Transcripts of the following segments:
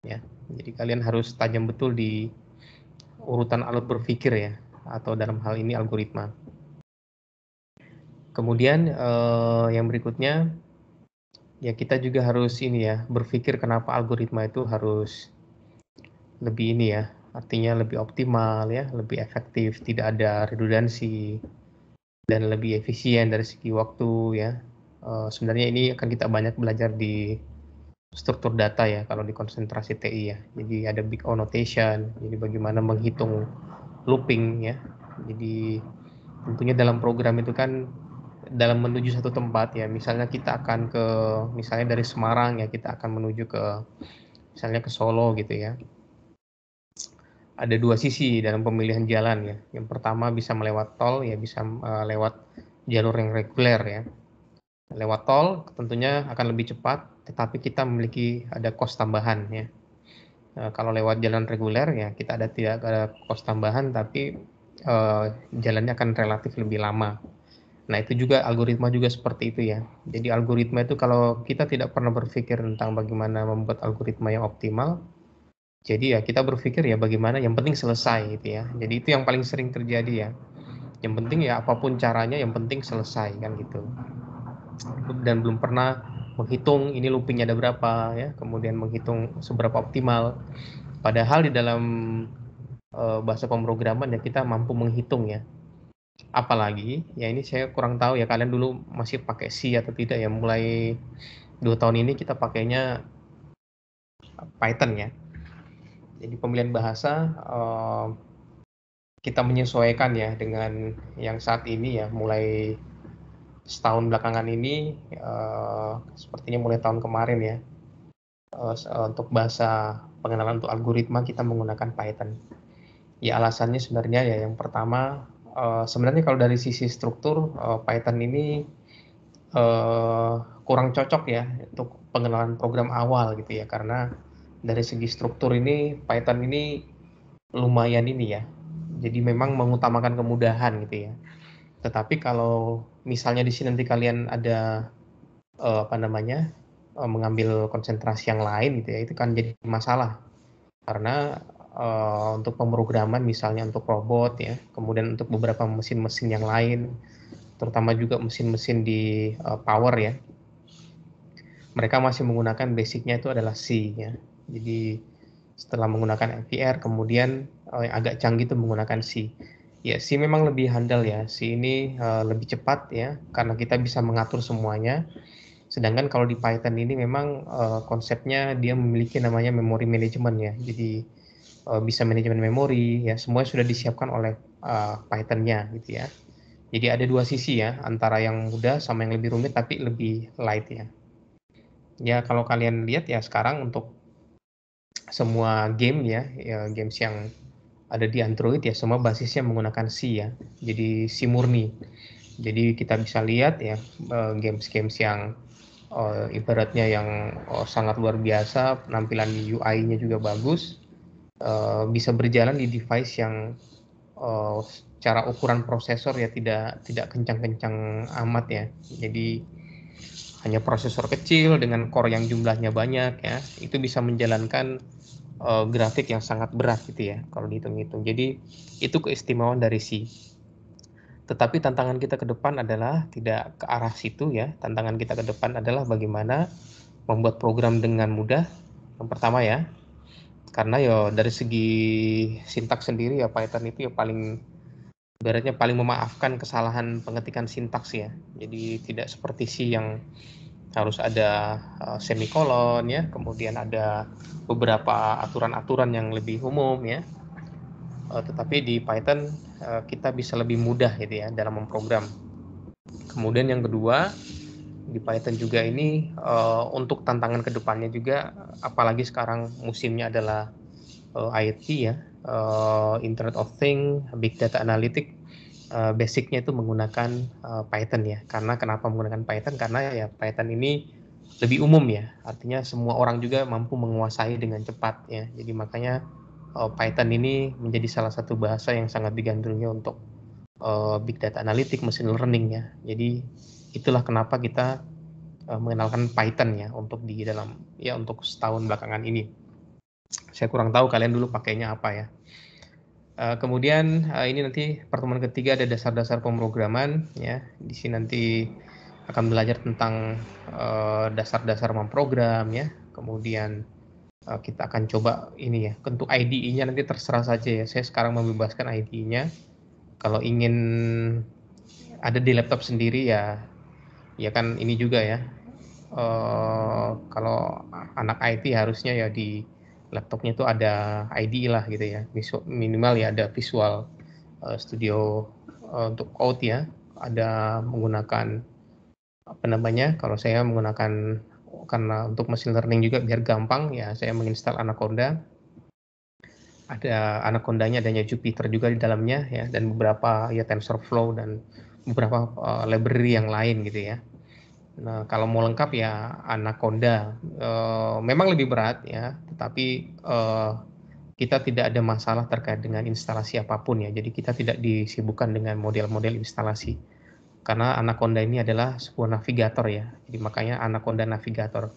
ya. Jadi kalian harus tajam betul di urutan alur berpikir ya, atau dalam hal ini algoritma. Kemudian yang berikutnya, ya kita juga harus ini ya, berpikir kenapa algoritma itu harus lebih ini ya, artinya lebih optimal ya, lebih efektif, tidak ada redundansi, dan lebih efisien dari segi waktu ya. Sebenarnya ini akan kita banyak belajar di struktur data ya, kalau di konsentrasi TI ya. Jadi ada big O notation, jadi bagaimana menghitung looping ya. Jadi tentunya dalam program itu kan dalam menuju satu tempat ya, misalnya kita akan ke, misalnya dari Semarang ya, kita akan menuju ke misalnya ke Solo gitu ya. Ada dua sisi dalam pemilihan jalan ya. Yang pertama bisa melewat tol ya, bisa lewat jalur yang reguler ya. Lewat tol tentunya akan lebih cepat, tetapi kita memiliki ada cost tambahan ya. Kalau lewat jalan reguler ya kita tidak ada cost tambahan, tapi jalannya akan relatif lebih lama. Nah itu juga algoritma juga seperti itu ya. Jadi algoritma itu kalau kita tidak pernah berpikir tentang bagaimana membuat algoritma yang optimal, jadi ya kita berpikir ya bagaimana yang penting selesai gitu ya. Jadi itu yang paling sering terjadi ya. Yang penting ya apapun caranya yang penting selesai kan gitu. Dan belum pernah menghitung ini loopingnya ada berapa ya, kemudian menghitung seberapa optimal. Padahal di dalam bahasa pemrograman ya kita mampu menghitung ya. Apalagi ya ini saya kurang tahu ya kalian dulu masih pakai C atau tidak ya, mulai 2 tahun ini kita pakainya Python ya. Jadi pemilihan bahasa kita menyesuaikan ya dengan yang saat ini ya, mulai setahun belakangan ini sepertinya mulai tahun kemarin ya, untuk bahasa pengenalan untuk algoritma kita menggunakan Python. Ya alasannya sebenarnya ya yang pertama, sebenarnya kalau dari sisi struktur Python ini kurang cocok ya untuk pengenalan program awal gitu ya, karena dari segi struktur ini Python ini lumayan ini ya, jadi memang mengutamakan kemudahan gitu ya. Tetapi kalau misalnya di sini nanti kalian ada apa namanya, mengambil konsentrasi yang lain gitu ya, itu kan jadi masalah. Karena untuk pemrograman misalnya untuk robot ya, kemudian untuk beberapa mesin-mesin yang lain, terutama juga mesin-mesin di power ya, mereka masih menggunakan basicnya itu adalah C ya. Jadi setelah menggunakan FVR kemudian yang agak canggih itu menggunakan C. Ya C memang lebih handal ya, C ini lebih cepat ya, karena kita bisa mengatur semuanya. Sedangkan kalau di Python ini memang konsepnya dia memiliki namanya memory management ya. Jadi bisa manajemen memori ya, semuanya sudah disiapkan oleh Python-nya gitu ya. Jadi ada dua sisi ya, antara yang mudah sama yang lebih rumit tapi lebih light ya. Ya kalau kalian lihat ya sekarang untuk semua game ya, games yang ada di Android ya semua basisnya menggunakan C ya. Jadi C murni. Jadi kita bisa lihat ya games-games yang ibaratnya yang sangat luar biasa, penampilan UI-nya juga bagus, bisa berjalan di device yang secara ukuran prosesor ya tidak kencang-kencang amat ya. Jadi hanya prosesor kecil dengan core yang jumlahnya banyak ya, itu bisa menjalankan grafik yang sangat berat gitu ya kalau dihitung-hitung. Jadi itu keistimewaan dari C. Tetapi tantangan kita ke depan adalah tidak ke arah situ ya. Tantangan kita ke depan adalah bagaimana membuat program dengan mudah. Yang pertama ya, karena ya dari segi sintaks sendiri ya Python itu ya paling ibaratnya paling memaafkan kesalahan pengetikan sintaks ya. Jadi tidak seperti C yang harus ada semikolon ya, kemudian ada beberapa aturan-aturan yang lebih umum ya. Tetapi di Python kita bisa lebih mudah gitu ya dalam memprogram. Kemudian yang kedua, di Python juga ini untuk tantangan kedepannya juga, apalagi sekarang musimnya adalah IoT ya, Internet of Things, Big Data Analytics, basicnya itu menggunakan Python ya. Karena kenapa menggunakan Python? Karena ya Python ini lebih umum ya, artinya semua orang juga mampu menguasai dengan cepat ya. Jadi makanya Python ini menjadi salah satu bahasa yang sangat digandrungi untuk Big Data Analytics, Machine Learning ya. Jadi itulah kenapa kita mengenalkan Python ya untuk di dalam ya untuk setahun belakangan ini. Saya kurang tahu kalian dulu pakainya apa ya. Kemudian ini nanti pertemuan ketiga ada dasar-dasar pemrograman ya. Di sini nanti akan belajar tentang dasar-dasar memprogram ya. Kemudian kita akan coba ini ya. Untuk IDE-nya nanti terserah saja ya. Saya sekarang membebaskan IDE-nya. Kalau ingin ada di laptop sendiri ya, ya kan ini juga ya. Kalau anak IT harusnya ya di laptopnya itu ada IDE lah gitu ya, minimal ya ada Visual Studio untuk code ya, ada menggunakan apa namanya, kalau saya menggunakan karena untuk machine learning juga biar gampang ya, saya menginstal Anaconda. Ada Anaconda-nya, adanya Jupyter juga di dalamnya ya, dan beberapa ya TensorFlow dan beberapa library yang lain gitu ya. Nah, kalau mau lengkap ya Anaconda. Memang lebih berat ya, tetapi kita tidak ada masalah terkait dengan instalasi apapun ya. Jadi kita tidak disibukkan dengan model-model instalasi. Karena Anaconda ini adalah sebuah navigator ya. Jadi makanya Anaconda Navigator.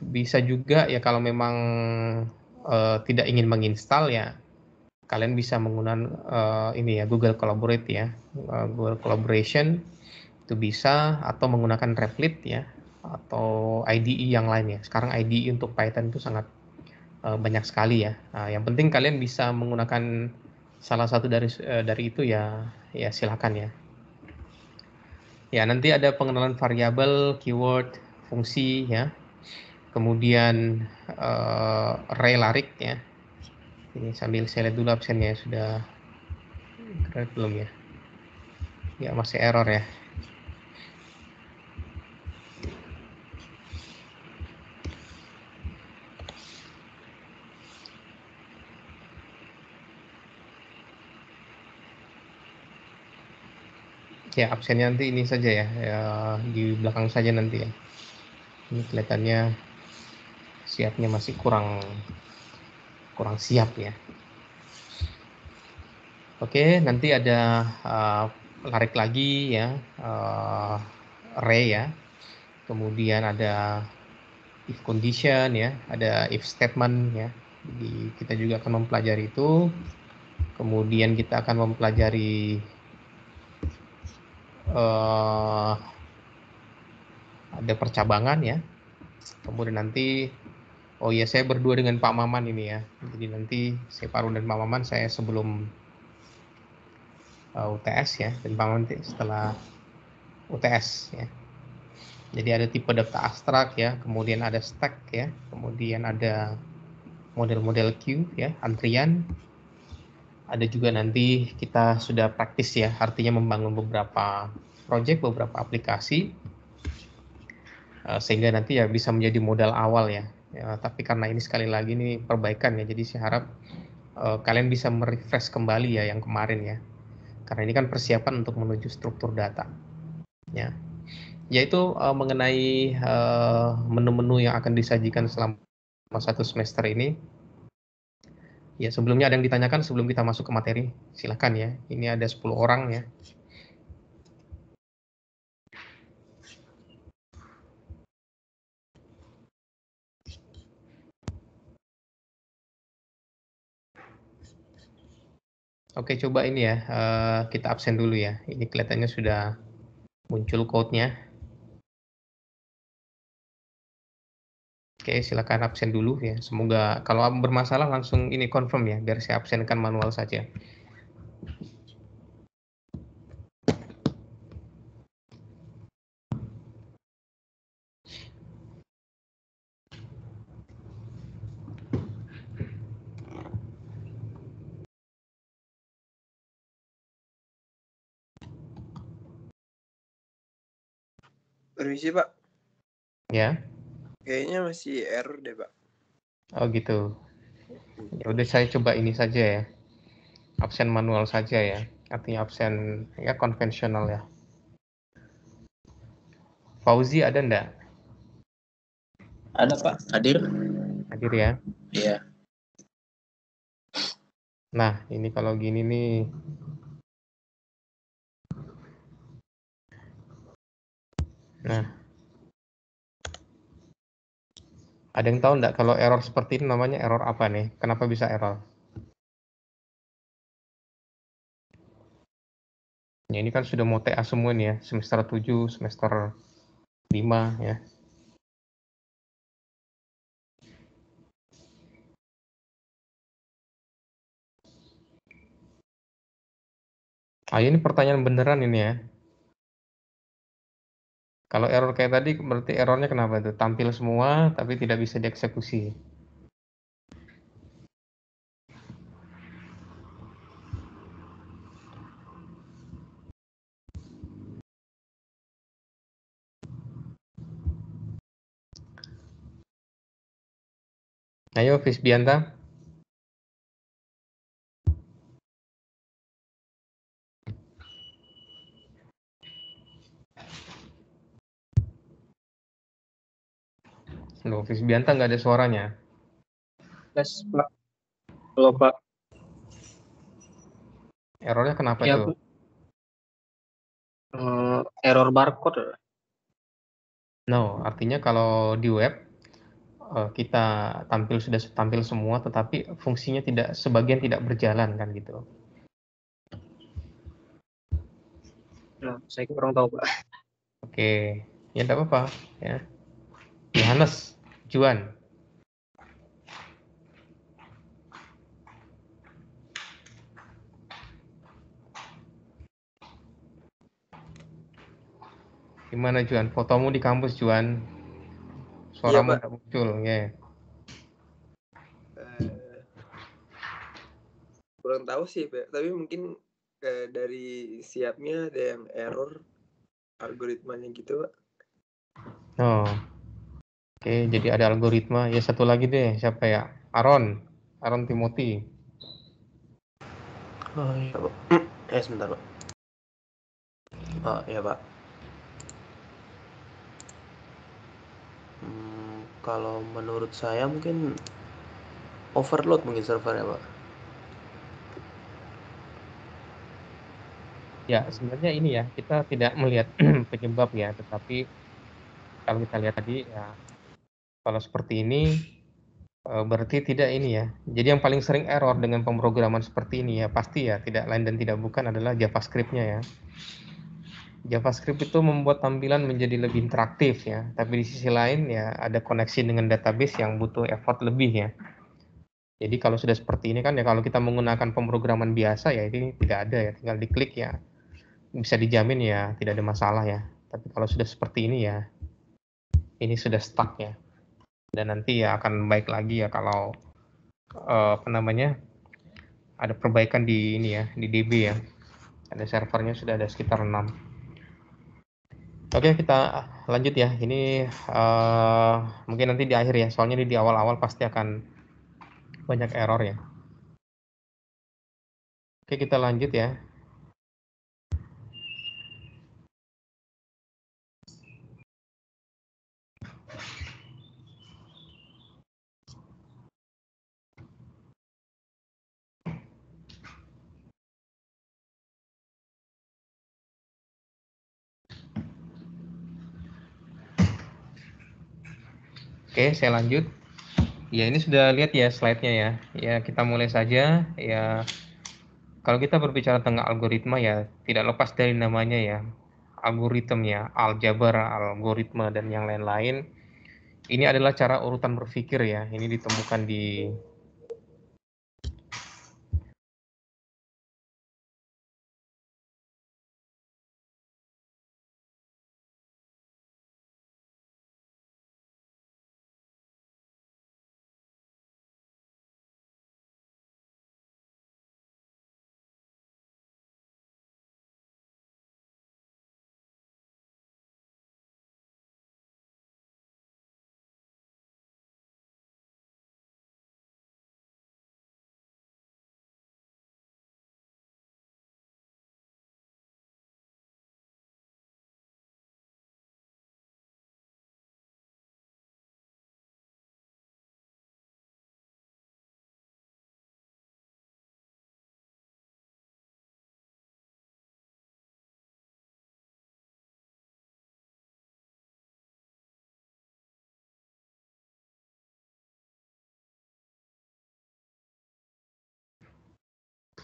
Bisa juga ya kalau memang tidak ingin menginstal ya, kalian bisa menggunakan ini ya Google Collaborate ya, Google Collaboration itu bisa, atau menggunakan Replit ya, atau IDE yang lain ya. Sekarang IDE untuk Python itu sangat banyak sekali ya. Nah, yang penting kalian bisa menggunakan salah satu dari itu ya, ya silakan ya. Ya nanti ada pengenalan variabel, keyword, fungsi ya. Kemudian array larik ya. Ini sambil saya lihat dulu absennya sudah correct belum ya? Ya masih error ya. Ya absennya nanti ini saja ya, ya di belakang saja nanti ya. Ini kelihatannya siapnya masih kurang siap ya. Oke, nanti ada larik lagi ya, array ya. Kemudian ada if condition ya, ada if statement ya. Jadi kita juga akan mempelajari itu. Kemudian kita akan mempelajari ada percabangan ya. Kemudian nanti oh ya saya berdua dengan Pak Maman ini ya. Jadi nanti saya Parun dan Pak Maman saya sebelum UTS ya, dan Pak Maman setelah UTS ya. Jadi ada tipe data abstrak ya, kemudian ada stack ya, kemudian ada model-model queue ya, antrian. Ada juga nanti kita sudah praktis ya, artinya membangun beberapa project, beberapa aplikasi, sehingga nanti ya bisa menjadi modal awal ya. Tapi karena ini sekali lagi ini perbaikan ya, jadi saya harap kalian bisa merefresh kembali ya yang kemarin ya. Karena ini kan persiapan untuk menuju struktur data. Ya, yaitu mengenai menu-menu yang akan disajikan selama satu semester ini. Ya, sebelumnya ada yang ditanyakan sebelum kita masuk ke materi? Silakan ya. Ini ada 10 orang ya. Oke, coba ini ya, kita absen dulu ya. Ini kelihatannya sudah muncul code-nya. Oke, silakan absen dulu ya. Semoga kalau bermasalah langsung ini confirm ya, biar saya absenkan manual saja. Permisi Pak. Ya. Kayaknya masih error deh Pak. Oh gitu. Ya udah saya coba ini saja ya. Absen manual saja ya. Artinya absen ya konvensional ya. Fauzi ada enggak? Ada Pak, hadir. Hadir ya. Iya. Nah, ini kalau gini nih. Nah. Ada yang tahu nggak kalau error seperti ini namanya error apa nih? Kenapa bisa error? Ya, ini kan sudah mau TA semua nih ya, semester 7, semester 5 ya. Ini pertanyaan beneran ini ya. Kalau error kayak tadi berarti errornya kenapa tuh? Tampil semua tapi tidak bisa dieksekusi. Ayo Fisbianta. Loh, Fisbianta nggak ada suaranya. Tes, Pak. Halo, Pak. Errornya kenapa Ya, tuh? Pak. Error barcode. No, artinya kalau di web kita sudah tampil semua tetapi fungsinya tidak sebagian tidak berjalan kan gitu. Nah, saya kurang tahu, Pak. Oke, ya enggak apa-apa ya. Johannes, Juan. Gimana Juan? Fotomu di kampus Juan? Iya, Suaramu Pak. enggak muncul ya. Eh, kurang tahu sih, Pak. Tapi mungkin dari siapnya ada yang error algoritmanya gitu, Pak. Oh. Oke, jadi ada algoritma. Ya satu lagi deh, siapa ya? Aaron Timothy. Oh iya, Pak. Sebentar, Pak. Oh iya, Pak. Kalau menurut saya mungkin overload mungkin servernya, Pak. Ya, sebenarnya ini ya, kita tidak melihat penyebab ya, tetapi kalau kita lihat tadi ya, kalau seperti ini berarti tidak ini ya. Jadi yang paling sering error dengan pemrograman seperti ini ya, pasti ya tidak lain dan tidak bukan adalah JavaScript-nya ya. JavaScript itu membuat tampilan menjadi lebih interaktif ya, tapi di sisi lain ya ada koneksi dengan database yang butuh effort lebih ya. Jadi kalau sudah seperti ini kan ya kalau kita menggunakan pemrograman biasa ya ini tidak ada ya, tinggal diklik ya bisa dijamin ya tidak ada masalah ya. Tapi kalau sudah seperti ini ya ini sudah stuck ya. Dan nanti ya akan baik lagi ya kalau apa namanya ada perbaikan di ini ya di DB ya. Ada servernya sudah ada sekitar 6. Oke, kita lanjut ya. Ini mungkin nanti di akhir ya. Soalnya di awal-awal pasti akan banyak error ya. Oke, kita lanjut ya. Oke, saya lanjut. Ya, ini sudah lihat ya slide-nya ya. Ya, kita mulai saja. Ya, kalau kita berbicara tentang algoritma ya, tidak lepas dari namanya ya. Algoritma, aljabar, algoritma, dan yang lain-lain. Ini adalah cara urutan berpikir ya. Ini ditemukan di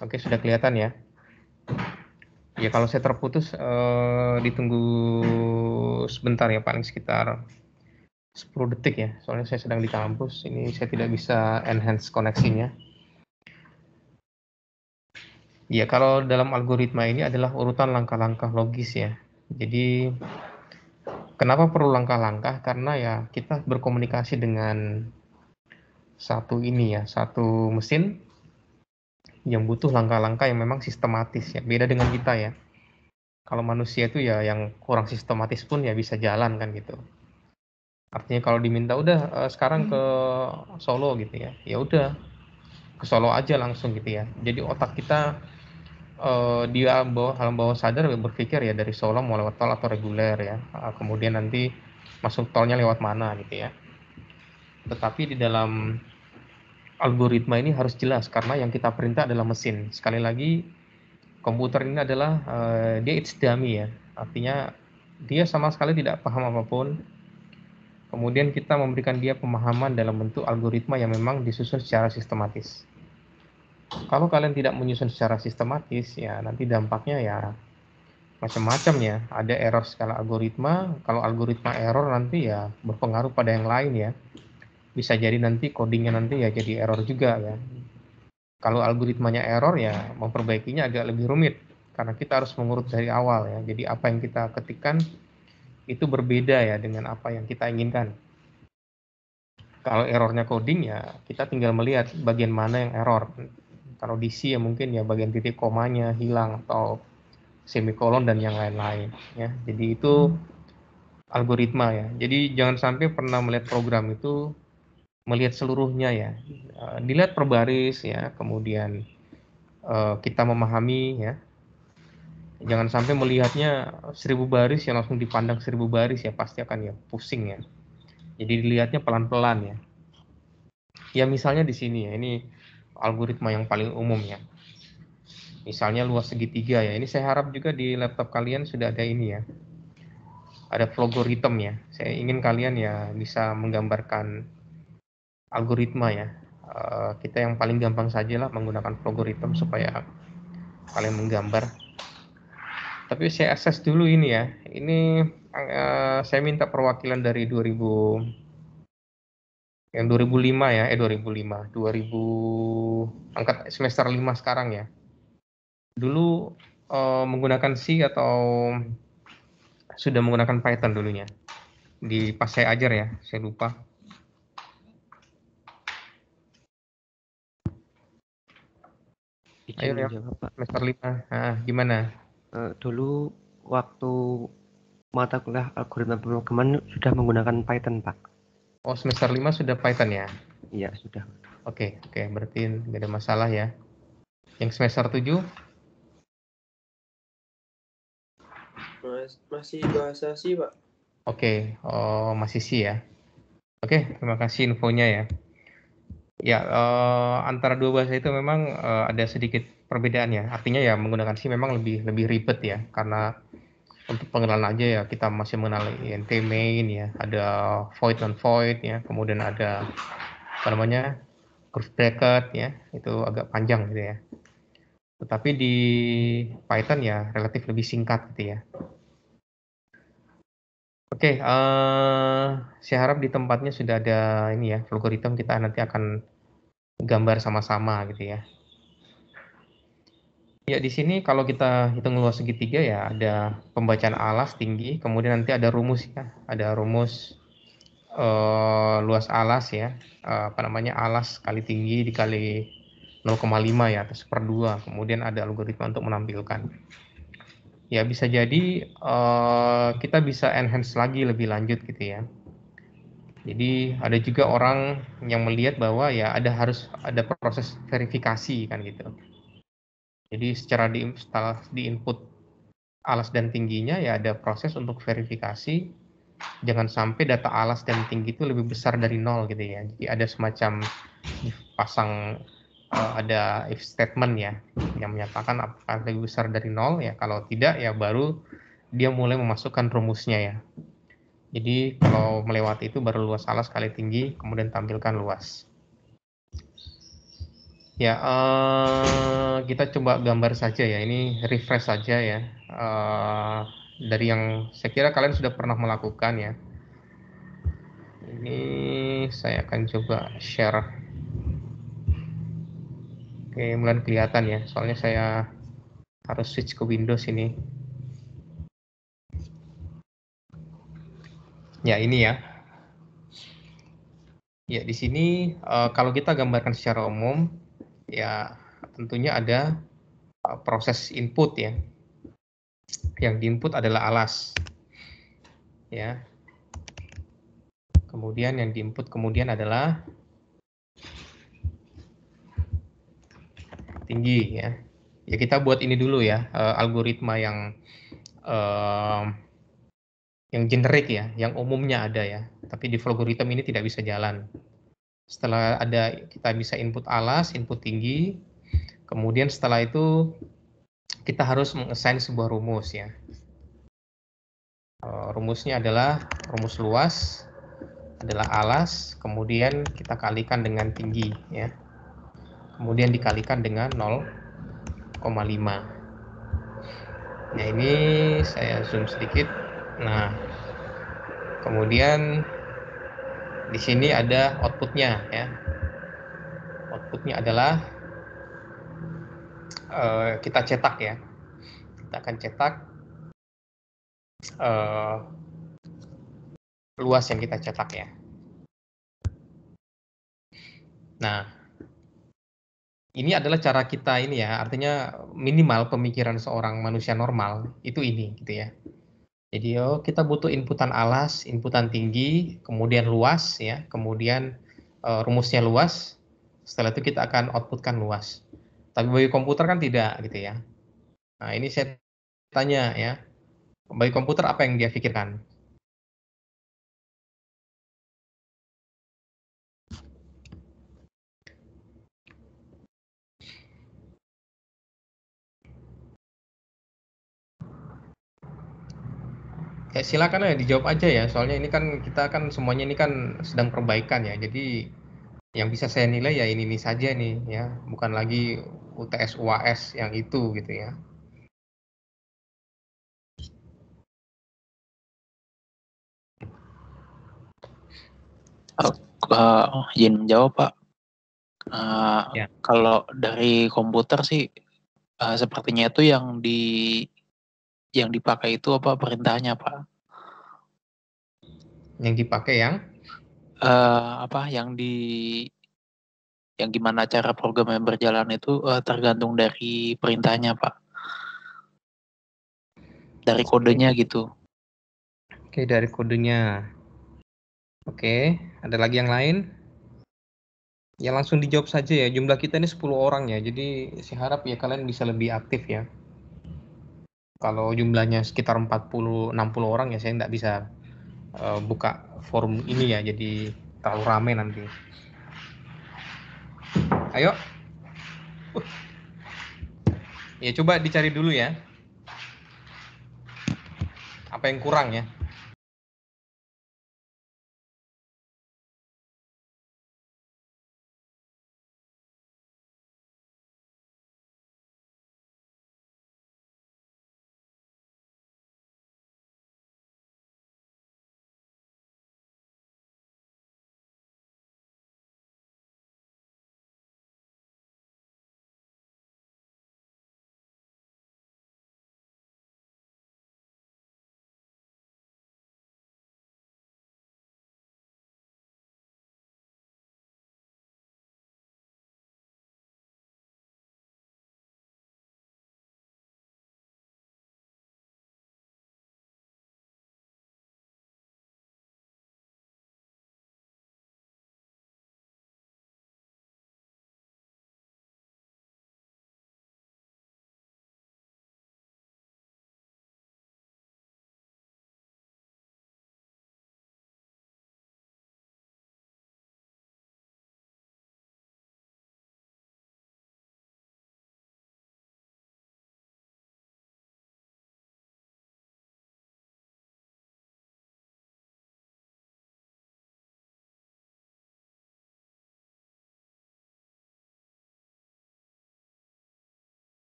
Oke, sudah kelihatan ya. Ya kalau saya terputus ditunggu sebentar ya, paling sekitar 10 detik ya. Soalnya saya sedang di kampus, ini saya tidak bisa enhance koneksinya. Ya, kalau dalam algoritma ini adalah urutan langkah-langkah logis ya. Jadi kenapa perlu langkah-langkah? Karena ya kita berkomunikasi dengan satu mesin yang butuh langkah-langkah yang memang sistematis ya. Beda dengan kita ya. Kalau manusia itu ya yang kurang sistematis pun ya bisa jalan kan gitu. Artinya kalau diminta udah sekarang ke Solo gitu ya. Ya udah ke Solo aja langsung gitu ya. Jadi otak kita dia alam bawah sadar berpikir ya dari Solo mau lewat tol atau reguler ya. Kemudian nanti masuk tolnya lewat mana gitu ya. Tetapi di dalam algoritma ini harus jelas karena yang kita perintah adalah mesin. Sekali lagi komputer ini adalah dia it's dummy ya. Artinya dia sama sekali tidak paham apapun. Kemudian kita memberikan dia pemahaman dalam bentuk algoritma yang memang disusun secara sistematis. Kalau kalian tidak menyusun secara sistematis, ya nanti dampaknya ya macam-macam ya. Ada error skala algoritma. Kalau algoritma error nanti ya berpengaruh pada yang lain ya. Bisa jadi nanti codingnya nanti ya jadi error juga ya. Kalau algoritmanya error ya memperbaikinya agak lebih rumit. Karena kita harus mengurut dari awal ya. Jadi apa yang kita ketikkan itu berbeda ya dengan apa yang kita inginkan. Kalau errornya coding ya kita tinggal melihat bagian mana yang error. Kalau di C ya mungkin ya bagian titik komanya hilang atau semikolon dan yang lain-lain ya. Jadi itu algoritma ya. Jadi jangan sampai pernah melihat program itu melihat seluruhnya ya. Dilihat per baris ya, kemudian kita memahami ya. Jangan sampai melihatnya 1000 baris ya langsung dipandang 1000 baris ya, pasti akan ya pusing ya. Jadi dilihatnya pelan-pelan ya. Ya misalnya di sini ya, ini algoritma yang paling umum ya. Misalnya luas segitiga ya. Ini saya harap juga di laptop kalian sudah ada ini ya. Ada logaritm ya. Saya ingin kalian ya bisa menggambarkan algoritma ya. Kita yang paling gampang saja lah menggunakan logaritm supaya kalian menggambar. Tapi saya akses dulu ini ya. Ini saya minta perwakilan dari 2005 ya, 2005, 2000 angkat semester 5 sekarang ya. Dulu menggunakan C atau sudah menggunakan Python dulunya. Di pas saya ajar ya, saya lupa. Ayo ya, Pak. Semester 5. Nah, gimana? Dulu waktu mata kuliah algoritma pemrograman sudah menggunakan Python, Pak. Oh, semester 5 sudah Python ya? Iya, sudah. Oke, berarti nggak ada masalah ya. Yang semester 7? Masih bahasa C, Pak. Oke, masih C ya. Oke, terima kasih infonya ya. Ya, antara dua bahasa itu memang ada sedikit perbedaan ya. Artinya ya menggunakan C memang lebih ribet ya, karena untuk pengenalan aja ya kita masih mengenal int main ya, ada void non void ya, kemudian ada apa namanya curly bracket ya, itu agak panjang gitu ya. Tetapi di Python ya relatif lebih singkat gitu ya. Oke, saya harap di tempatnya sudah ada ini ya, algoritma kita nanti akan gambar sama-sama gitu ya. Ya di sini kalau kita hitung luas segitiga ya ada pembacaan alas tinggi, kemudian nanti ada rumus ya, ada rumus luas alas ya, apa namanya alas kali tinggi dikali 0,5 ya atau 1/2, kemudian ada algoritma untuk menampilkan. Ya bisa jadi kita bisa enhance lagi lebih lanjut gitu ya. Jadi ada juga orang yang melihat bahwa ya harus ada proses verifikasi kan gitu. Jadi secara di input alas dan tingginya ya ada proses untuk verifikasi. Jangan sampai data alas dan tinggi itu lebih besar dari 0 gitu ya. Jadi ada semacam pasang ada if statement ya yang menyatakan apakah lebih besar dari 0 ya. Kalau tidak ya baru dia mulai memasukkan rumusnya ya. Jadi kalau melewati itu baru luas alas kali tinggi kemudian tampilkan luas. Ya, kita coba gambar saja ya. Ini refresh saja ya. Dari yang saya kira kalian sudah pernah melakukan ya. Ini saya akan coba share. Oke, mulai kelihatan ya. Soalnya saya harus switch ke Windows ini. Ya, ini ya. Ya, di sini kalau kita gambarkan secara umum, ya tentunya ada proses input ya. Yang diinput adalah alas. Ya. Kemudian yang diinput kemudian adalah tinggi ya. Ya kita buat ini dulu ya, algoritma yang generik ya, yang umumnya ada ya. Tapi di Vlogoritem ini tidak bisa jalan. Setelah ada kita bisa input alas, input tinggi, kemudian setelah itu kita harus mengassign sebuah rumus ya. Rumusnya adalah rumus luas adalah alas, kemudian kita kalikan dengan tinggi ya. Kemudian dikalikan dengan 0,5. Nah, ini saya zoom sedikit. Nah, kemudian di sini ada outputnya ya. Outputnya adalah kita cetak ya. Kita akan cetak luas yang kita cetak ya. Nah, ini adalah cara kita ini ya, artinya minimal pemikiran seorang manusia normal itu ini gitu ya. Jadi kita butuh inputan alas, inputan tinggi, kemudian luas ya, kemudian rumusnya luas. Setelah itu kita akan outputkan luas. Tapi bagi komputer kan tidak gitu ya. Nah, ini saya tanya ya, bagi komputer apa yang dia pikirkan? Ya silakan ya dijawab aja ya, soalnya ini kan kita kan semuanya ini kan sedang perbaikan ya, jadi yang bisa saya nilai ya ini saja nih ya, bukan lagi UTS UAS yang itu gitu ya. Izin menjawab Pak. Ya. Kalau dari komputer sih sepertinya itu yang dipakai itu apa perintahnya Pak? Yang dipakai yang Yang gimana cara programnya berjalan itu tergantung dari perintahnya Pak, dari kodenya gitu. Oke, dari kodenya. Oke, ada lagi yang lain? Ya langsung dijawab saja ya, jumlah kita ini 10 orang ya, jadi saya harap ya kalian bisa lebih aktif ya. Kalau jumlahnya sekitar 40-60 orang ya saya nggak bisa buka forum ini ya, jadi terlalu ramai nanti. Ayo. Ya coba dicari dulu ya. Apa yang kurang ya?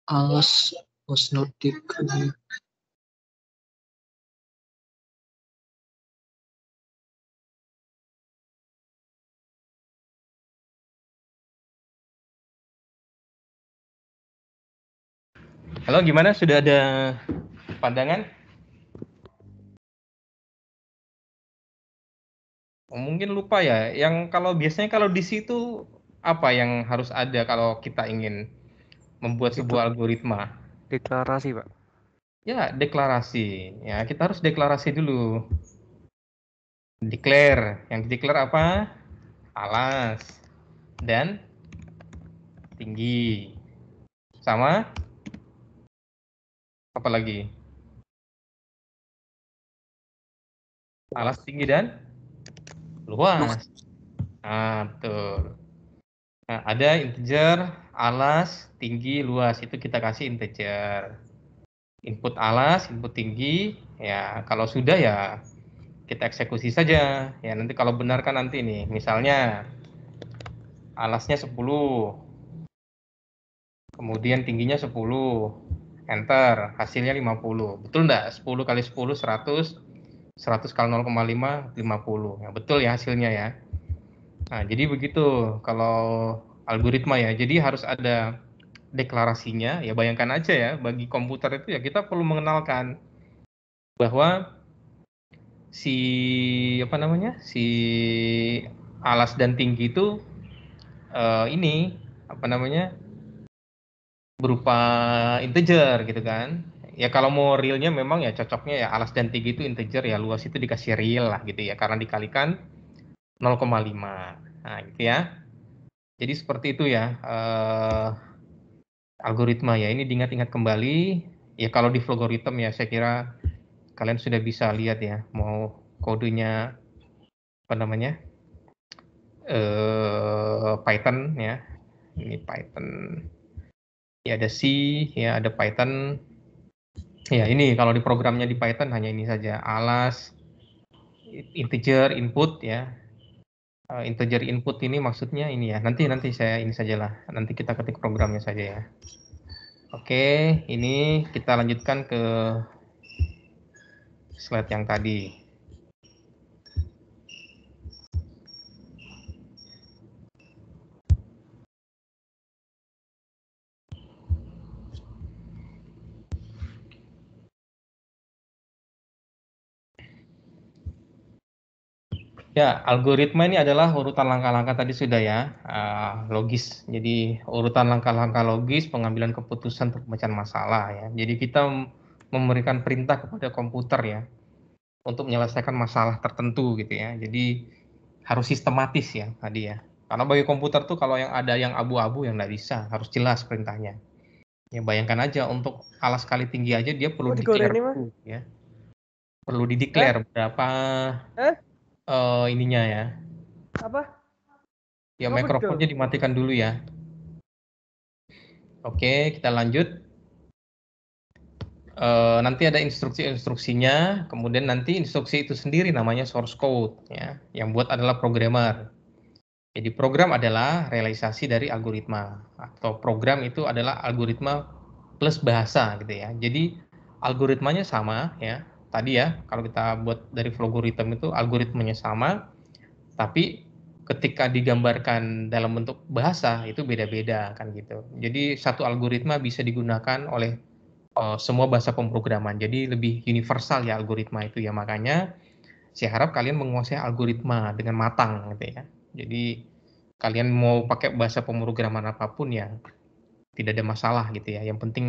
Alas was not declared. Halo, gimana? Sudah ada pandangan? Oh, mungkin lupa ya. Yang kalau biasanya kalau di situ apa yang harus ada kalau kita ingin membuat Itu sebuah algoritma? deklarasi, Pak. Ya, deklarasi. Ya, kita harus deklarasi dulu. Declare. Yang declare apa? Alas dan tinggi. Sama apa lagi? Alas, tinggi dan luas. Nah, betul. Nah, ada integer, alas, tinggi, luas. Itu kita kasih integer. Input alas, input tinggi. Ya, kalau sudah ya kita eksekusi saja. Ya, nanti kalau benar kan nanti nih. Misalnya alasnya 10. Kemudian tingginya 10. Enter, hasilnya 50. Betul enggak? 10 kali 10, 100. 100 kali 0,5, 50. Ya, betul ya hasilnya ya. Nah, jadi begitu kalau algoritma ya. Jadi harus ada deklarasinya. Ya bayangkan aja ya, bagi komputer itu ya kita perlu mengenalkan bahwa si alas dan tinggi itu ini berupa integer gitu kan. Ya kalau mau realnya memang ya cocoknya ya alas dan tinggi itu integer ya, luas itu dikasih real lah gitu ya, karena dikalikan 0,5. Nah gitu ya. Jadi seperti itu ya algoritma ya. Ini diingat-ingat kembali. Ya kalau di Flogoritem ya saya kira kalian sudah bisa lihat ya, mau kodenya Python ya. Ini Python. Ya ada C, ya ada Python. Ya ini kalau di programnya di Python hanya ini saja, alas, integer input ya. Integer input ini maksudnya ini ya. Nanti saya ini sajalah. Nanti kita ketik programnya saja ya. Oke, ini kita lanjutkan ke slide yang tadi. Ya, algoritma ini adalah urutan langkah-langkah tadi sudah ya, logis. Jadi urutan langkah-langkah logis pengambilan keputusan untuk pemecahan masalah ya. Jadi kita memberikan perintah kepada komputer ya untuk menyelesaikan masalah tertentu gitu ya. Jadi harus sistematis ya tadi ya. Karena bagi komputer tuh kalau yang ada yang abu-abu yang nggak bisa, harus jelas perintahnya. Ya bayangkan aja untuk alas kali tinggi aja dia perlu declare dulu ya. Perlu dideclare berapa ininya ya. Apa? Ya mikrofonnya dimatikan dulu ya. Oke, kita lanjut. Nanti ada instruksi-instruksinya, kemudian nanti instruksi itu sendiri namanya source code ya. Yang buat adalah programmer. Jadi program adalah realisasi dari algoritma, atau program itu adalah algoritma plus bahasa gitu ya. Jadi algoritmanya sama ya. Tadi ya, kalau kita buat dari Flogoritem itu algoritmanya sama, tapi ketika digambarkan dalam bentuk bahasa itu beda-beda kan gitu. Jadi satu algoritma bisa digunakan oleh semua bahasa pemrograman. Jadi lebih universal ya algoritma itu ya. Makanya saya harap kalian menguasai algoritma dengan matang gitu ya. Jadi kalian mau pakai bahasa pemrograman apapun ya tidak ada masalah gitu ya. Yang penting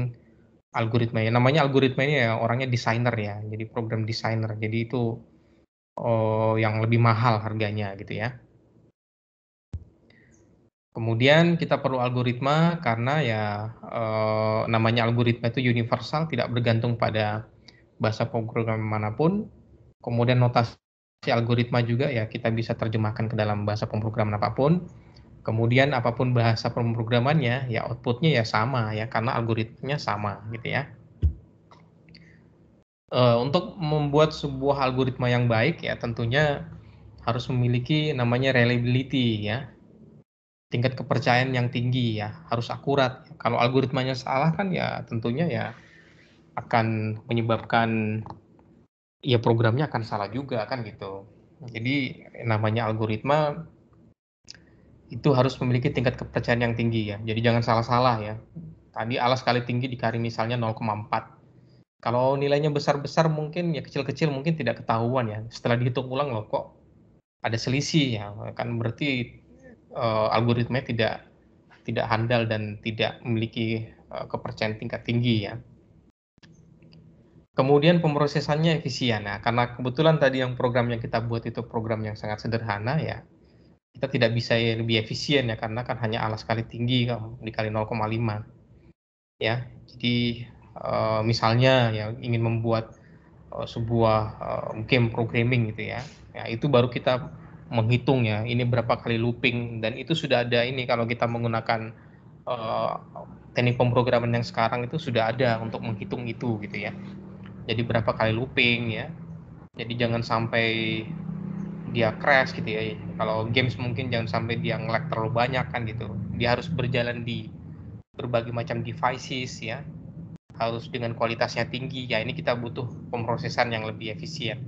algoritma ya. Namanya algoritma ini ya orangnya desainer ya. Jadi program desainer. Jadi itu yang lebih mahal harganya gitu ya. Kemudian kita perlu algoritma karena ya namanya algoritma itu universal, tidak bergantung pada bahasa pemrograman manapun. Kemudian notasi algoritma juga ya kita bisa terjemahkan ke dalam bahasa pemrograman apapun. Kemudian apapun bahasa pemrogramannya ya outputnya ya sama ya karena algoritmanya sama gitu ya. Untuk membuat sebuah algoritma yang baik ya tentunya harus memiliki namanya reliability ya. tingkat kepercayaan yang tinggi ya, harus akurat. Kalau algoritmanya salah kan ya tentunya ya akan menyebabkan ya programnya akan salah juga kan gitu. Jadi namanya algoritma itu harus memiliki tingkat kepercayaan yang tinggi ya. Jadi jangan salah-salah ya. Tadi alas kali tinggi dikali misalnya 0,4. Kalau nilainya besar-besar mungkin ya kecil-kecil mungkin tidak ketahuan ya. Setelah dihitung ulang loh kok ada selisih ya. Kan berarti algoritmanya tidak handal dan tidak memiliki kepercayaan tingkat tinggi ya. Kemudian pemrosesannya efisien. Nah, karena kebetulan tadi yang program yang kita buat itu program yang sangat sederhana ya, kita tidak bisa lebih efisien ya karena kan hanya alas kali tinggi dikali 0,5 ya. Jadi misalnya ya ingin membuat sebuah game programming gitu ya, itu baru kita menghitung ya ini berapa kali looping, dan itu sudah ada ini kalau kita menggunakan teknik pemrograman yang sekarang itu sudah ada untuk menghitung itu gitu ya. Jadi berapa kali looping ya. Jadi jangan sampai dia crash gitu ya. Kalau games mungkin jangan sampai dia nge-lag terlalu banyak kan gitu. Dia harus berjalan di berbagai macam devices ya. Harus dengan kualitasnya tinggi ya. Ini kita butuh pemrosesan yang lebih efisien.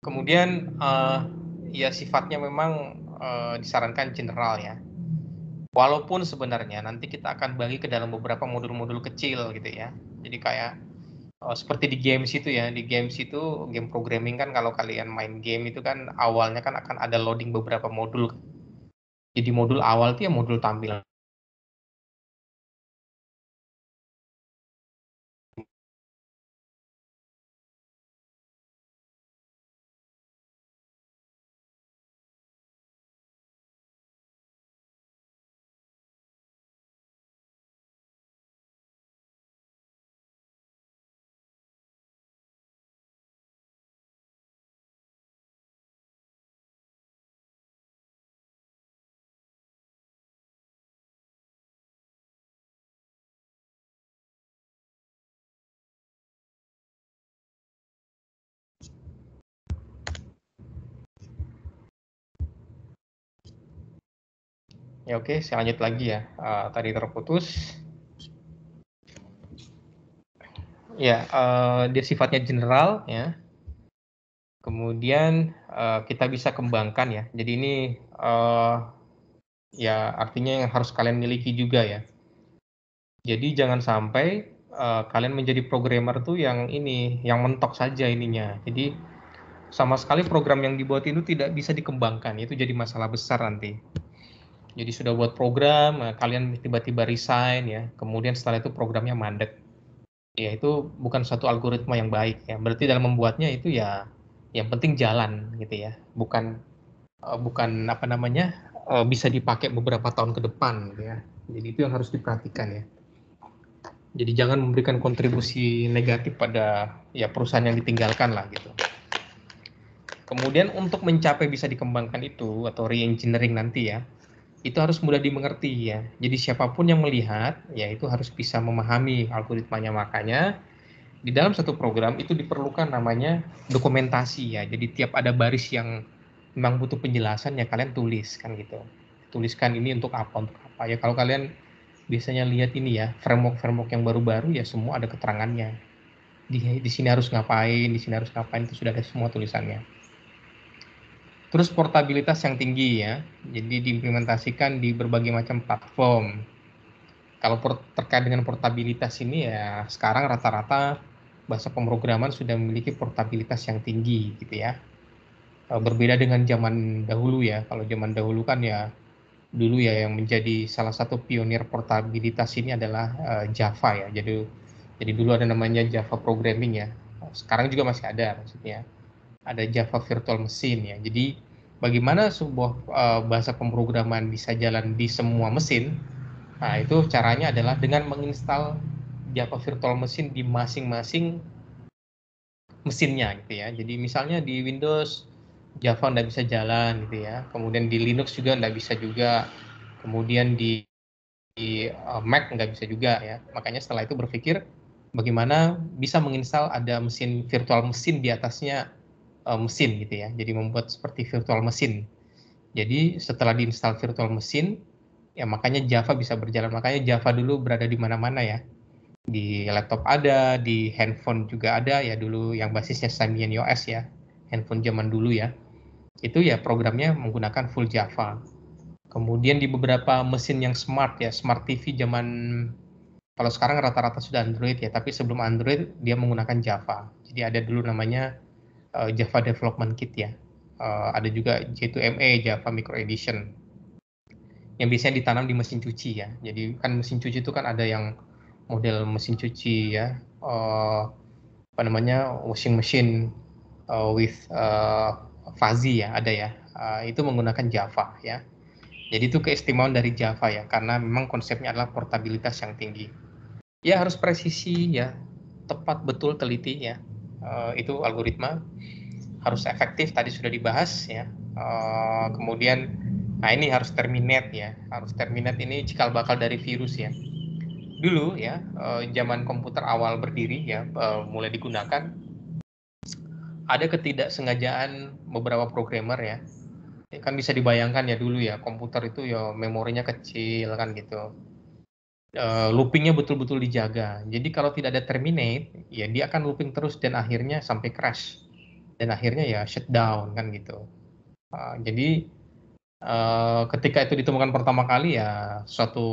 Kemudian ya sifatnya memang disarankan general ya. Walaupun sebenarnya nanti kita akan bagi ke dalam beberapa modul-modul kecil gitu ya. Jadi kayak seperti di games itu ya, di games itu game programming kan kalau kalian main game itu kan awalnya kan akan ada loading beberapa modul. Jadi modul awal itu ya modul tampilan. Ya oke, saya lanjut lagi ya. Tadi terputus. Ya, dia sifatnya general ya. Kemudian kita bisa kembangkan ya. Jadi ini ya artinya yang harus kalian miliki juga ya. Jadi jangan sampai kalian menjadi programmer tuh yang ini, yang mentok saja ininya. Jadi sama sekali program yang dibuat itu tidak bisa dikembangkan. Itu jadi masalah besar nanti. Jadi sudah buat program, kalian tiba-tiba resign ya. Kemudian setelah itu programnya mandek. Ya itu bukan satu algoritma yang baik ya. Berarti dalam membuatnya itu ya yang penting jalan gitu ya. Bukan apa namanya bisa dipakai beberapa tahun ke depan gitu ya. Jadi itu yang harus diperhatikan ya. Jadi jangan memberikan kontribusi negatif pada ya perusahaan yang ditinggalkan lah gitu. Kemudian untuk mencapai bisa dikembangkan itu atau re-engineering nanti ya, itu harus mudah dimengerti ya. Jadi siapapun yang melihat ya itu harus bisa memahami algoritmanya. Makanya di dalam satu program itu diperlukan namanya dokumentasi ya. Jadi tiap ada baris yang memang butuh penjelasan ya kalian tulis kan gitu. Tuliskan ini untuk apa ya. Kalau kalian biasanya lihat ini ya, framework yang baru-baru ya semua ada keterangannya. Di sini harus ngapain, di sini harus ngapain, itu sudah ada semua tulisannya. Terus portabilitas yang tinggi ya. Jadi diimplementasikan di berbagai macam platform. Kalau terkait dengan portabilitas ini ya sekarang rata-rata bahasa pemrograman sudah memiliki portabilitas yang tinggi gitu ya. Berbeda dengan zaman dahulu ya. Kalau zaman dahulu kan ya dulu ya yang menjadi salah satu pionir portabilitas ini adalah Java ya. Jadi dulu ada namanya Java Programming ya. Sekarang juga masih ada maksudnya. Ada Java Virtual Machine ya. Jadi bagaimana sebuah bahasa pemrograman bisa jalan di semua mesin? Nah, itu caranya adalah dengan menginstal Java Virtual Machine di masing-masing mesinnya gitu ya. Jadi misalnya di Windows Java nggak bisa jalan gitu ya. Kemudian di Linux juga nggak bisa juga. Kemudian di Mac nggak bisa juga ya. Makanya setelah itu berpikir bagaimana bisa menginstal ada mesin virtual mesin di atasnya mesin gitu ya. Jadi membuat seperti virtual mesin. Jadi setelah diinstal virtual machine, ya makanya Java bisa berjalan. Makanya Java dulu berada di mana-mana ya. Di laptop ada, di handphone juga ada ya dulu yang basisnya Symbian OS ya. Handphone zaman dulu ya. Itu ya programnya menggunakan full Java. Kemudian di beberapa mesin yang smart ya, smart TV zaman kalau sekarang rata-rata sudah Android ya, tapi sebelum Android dia menggunakan Java. Jadi ada dulu namanya Java Development Kit ya. Ada juga J2ME, Java Micro Edition, yang biasanya ditanam di mesin cuci ya. Jadi kan mesin cuci itu kan ada yang model mesin cuci ya, apa namanya, washing machine with fuzzy ya, ada ya. Itu menggunakan Java ya. Jadi itu keistimewaan dari Java ya, karena memang konsepnya adalah portabilitas yang tinggi. Ya harus presisi ya, tepat, betul, teliti ya. Itu algoritma harus efektif, tadi sudah dibahas ya. Kemudian nah ini harus terminate ya, harus terminate ini cikal bakal dari virus ya. Dulu ya, zaman komputer awal berdiri ya, mulai digunakan, ada ketidaksengajaan beberapa programmer ya. Kan bisa dibayangkan ya dulu ya, komputer itu ya memorinya kecil kan gitu. Loopingnya betul-betul dijaga. Jadi kalau tidak ada terminate, ya dia akan looping terus dan akhirnya sampai crash. Dan akhirnya ya shutdown kan gitu. Jadi ketika itu ditemukan pertama kali ya suatu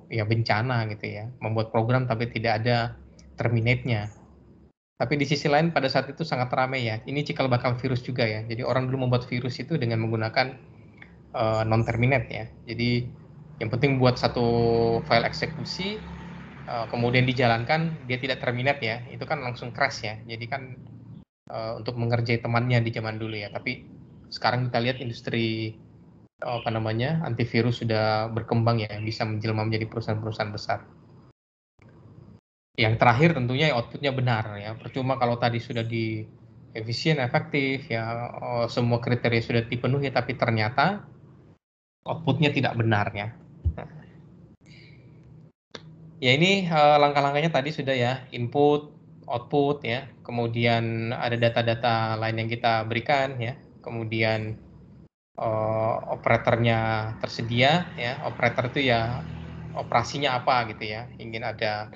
ya bencana gitu ya, membuat program tapi tidak ada terminate-nya. Tapi di sisi lain pada saat itu sangat ramai ya. Ini cikal bakal virus juga ya. Jadi orang dulu membuat virus itu dengan menggunakan non terminate ya. Jadi yang penting buat satu file eksekusi, kemudian dijalankan, dia tidak terminate ya. Itu kan langsung crash ya. Jadi kan untuk mengerjai temannya di zaman dulu ya. Tapi sekarang kita lihat industri apa namanya, antivirus sudah berkembang ya, bisa menjelma menjadi perusahaan-perusahaan besar. Yang terakhir tentunya outputnya benar ya. Percuma kalau tadi sudah di efisien, efektif ya, semua kriteria sudah dipenuhi, tapi ternyata outputnya tidak benar ya. Ya ini langkah-langkahnya tadi sudah ya, input, output ya, kemudian ada data-data lain yang kita berikan ya, kemudian operatornya tersedia ya. Operator itu ya operasinya apa gitu ya, ingin ada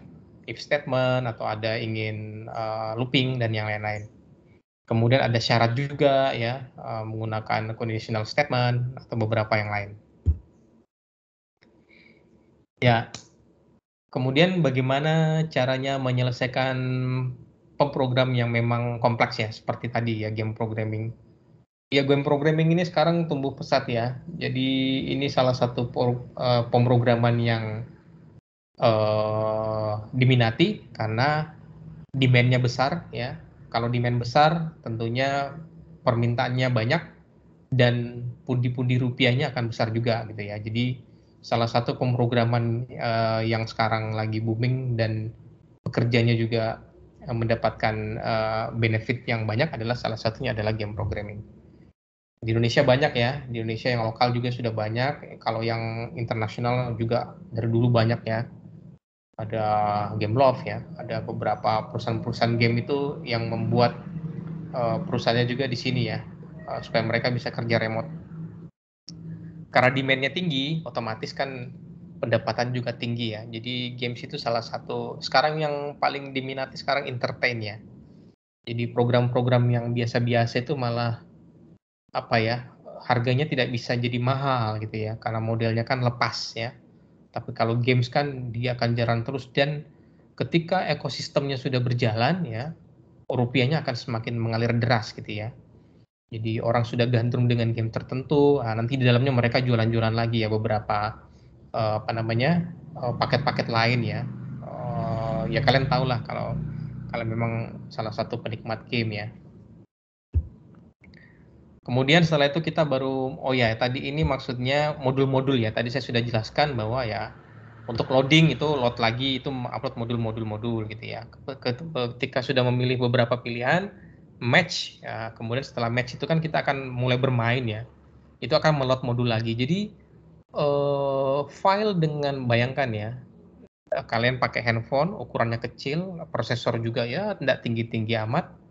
if statement atau ada ingin looping dan yang lain-lain. Kemudian ada syarat juga ya, menggunakan conditional statement atau beberapa yang lain. Ya, kemudian bagaimana caranya menyelesaikan pemrogram yang memang kompleks ya, seperti tadi ya game programming. Ya, game programming ini sekarang tumbuh pesat ya. Jadi ini salah satu pemrograman yang diminati karena demand-nya besar ya. Kalau demand besar, tentunya permintaannya banyak dan pundi-pundi rupiahnya akan besar juga gitu ya. Jadi salah satu pemrograman yang sekarang lagi booming dan pekerjanya juga mendapatkan benefit yang banyak adalah salah satunya adalah game programming. Di Indonesia banyak ya, di Indonesia yang lokal juga sudah banyak, kalau yang internasional juga dari dulu banyak ya. Ada Gameloft ya, ada beberapa perusahaan-perusahaan game itu yang membuat perusahaannya juga di sini ya, supaya mereka bisa kerja remote. Karena demand-nya tinggi, otomatis kan pendapatan juga tinggi ya. Jadi games itu salah satu, sekarang yang paling diminati sekarang entertain ya. Jadi program-program yang biasa-biasa itu malah apa ya, harganya tidak bisa jadi mahal gitu ya, karena modelnya kan lepas ya. Tapi kalau games kan dia akan jalan terus, dan ketika ekosistemnya sudah berjalan ya, rupiahnya akan semakin mengalir deras gitu ya. Jadi orang sudah gandrung dengan game tertentu, nanti di dalamnya mereka jualan-jualan lagi ya beberapa apa namanya, paket-paket lain ya. Ya kalian tahulah kalau memang salah satu penikmat game ya. Kemudian setelah itu kita baru, oh ya tadi ini maksudnya modul-modul ya. Tadi saya sudah jelaskan bahwa ya untuk loading itu load lagi, itu upload modul-modul gitu ya. Ketika sudah memilih beberapa pilihan, match ya, kemudian setelah match itu kan kita akan mulai bermain ya. Itu akan meload modul lagi. Jadi file dengan, bayangkan ya, kalian pakai handphone, ukurannya kecil, prosesor juga ya tidak tinggi-tinggi amat.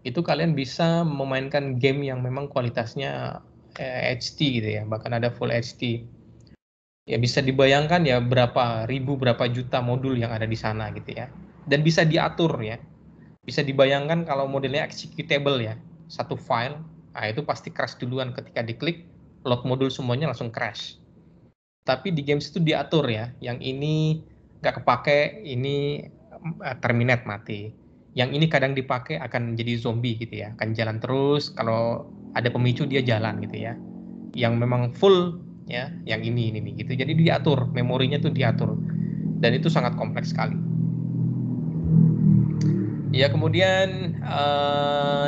Itu kalian bisa memainkan game yang memang kualitasnya HD gitu ya, bahkan ada Full HD. Ya bisa dibayangkan ya berapa ribu, berapa juta modul yang ada di sana gitu ya. Dan bisa diatur ya. Bisa dibayangkan kalau modelnya executable ya, satu file, nah itu pasti crash duluan ketika diklik, load modul semuanya langsung crash. Tapi di games itu diatur ya, yang ini nggak kepake, ini terminate mati. Yang ini kadang dipakai akan jadi zombie gitu ya, akan jalan terus, kalau ada pemicu dia jalan gitu ya. Yang memang full ya, yang ini gitu. Jadi diatur, memorinya tuh diatur. Dan itu sangat kompleks sekali. Ya kemudian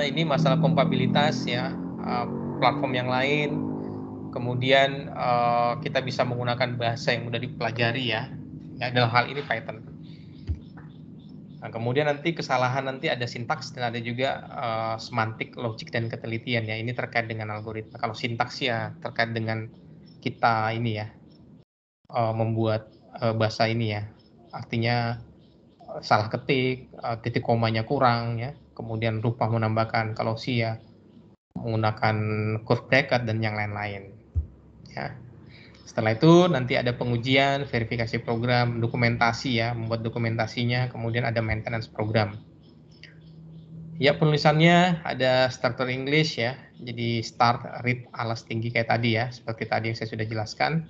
ini masalah kompatibilitas ya, platform yang lain. Kemudian kita bisa menggunakan bahasa yang mudah dipelajari ya dalam hal ini Python. Nah, kemudian nanti kesalahan nanti ada sintaks dan ada juga semantik, logik dan ketelitian ya. Ini terkait dengan algoritma. Kalau sintaks ya terkait dengan kita ini ya membuat bahasa ini ya. Artinya salah ketik, titik komanya kurang ya. Kemudian rupa menambahkan, kalau si ya menggunakan curve bracket dan yang lain-lain. Ya. Setelah itu nanti ada pengujian, verifikasi program, dokumentasi ya, membuat dokumentasinya, kemudian ada maintenance program. Ya penulisannya ada starter English ya, jadi start, read, alas tinggi kayak tadi ya, seperti tadi yang saya sudah jelaskan.